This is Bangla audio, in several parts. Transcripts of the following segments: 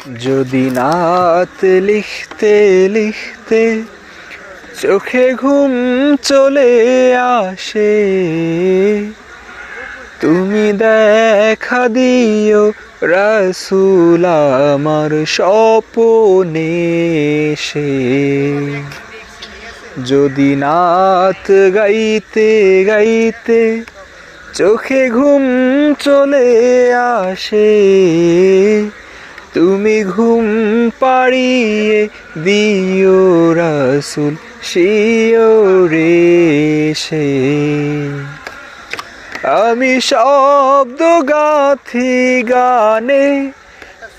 যদি নাত লিখতে লিখতে চোখে ঘুম চলে আসে, তুমি দেখা দিও রাসূল আমার স্বপ্নে এসে। যদি নাত গাইতে গাইতে চোখে ঘুম চলে আসে, তুমি ঘুম পাড়িয়ে দিও রাসূল শিয়রে এসে। আমি শব্দ গাথি গানে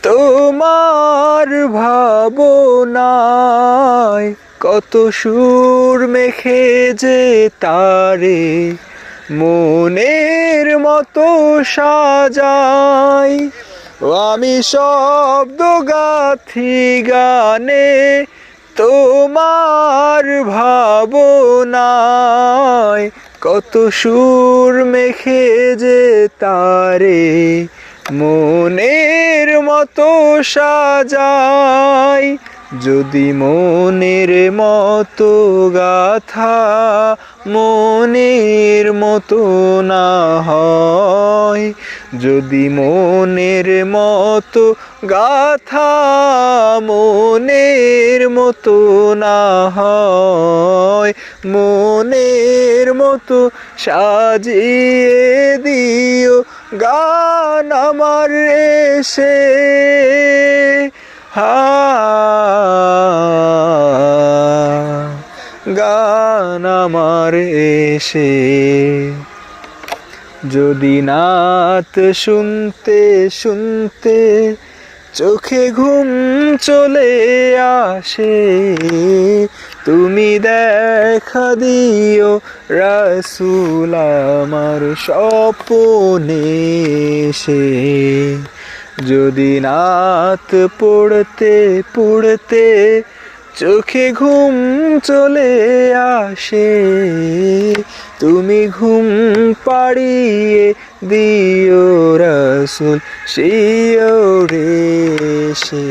তোমার ভাবনায়, কত সুর মেখে যে তারে মনের মতো সাজাই। আমি শব্দ গাথি গানে তোমার ভাবনায়, কত সুর মেখে যে তারে মনের মতো সাজাই। যদি মনের মতো গাথা মনের মতো না হয়, যদি মনের মতো গাথা মনের মতো না হয়, মনের মতো সাজিয়ে দিও গান আমার এসে। গান আমার এসে। যদি নাত শুনতে শুনতে চোখে ঘুম চলে আসে, তুমি দেখা দিও রাসূল আমার স্বপ্নে এসে। যদি নাত পড়তে পড়তে চোখে ঘুম চলে আসে, তুমি ঘুম পাড়িয়ে দিও রাসূল শিয়রে এসে।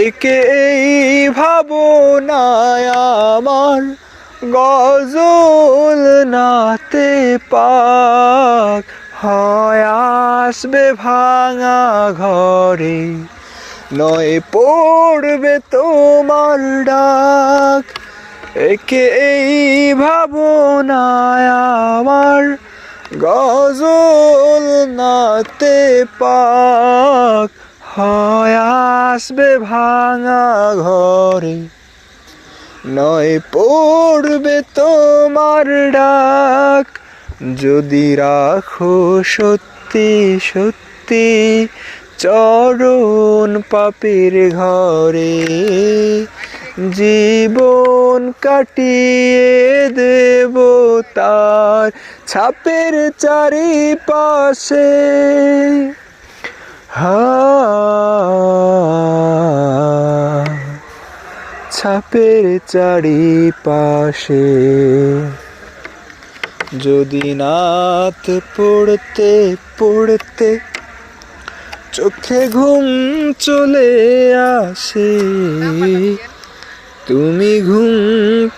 একে এই ভাবনায় আমার গজল নাতে পাক, হয় আসবে ভাঙা ঘরে, নয় পড়বে তোমার ডাক। একে এই ভাবনায় আমার গজল নাতে পাক, হয় আসবে ভাঙা ঘরে, নয় পড়বে তোমার ডাক। যদি রাখো সত্যি সত্যি চরণ পাপের ঘরে, জীবন কাটিয়ে দেব তার ছাপের চারিপাশে। ছাপের চারিপাশে। যদি নাত পড়তে পড়তে চোখে ঘুম চলে আসে, তুমি ঘুম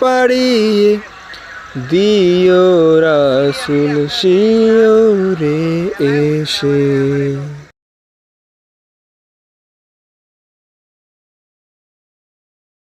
পাড়িয়ে দিও রাসূল শিয়রে এসে।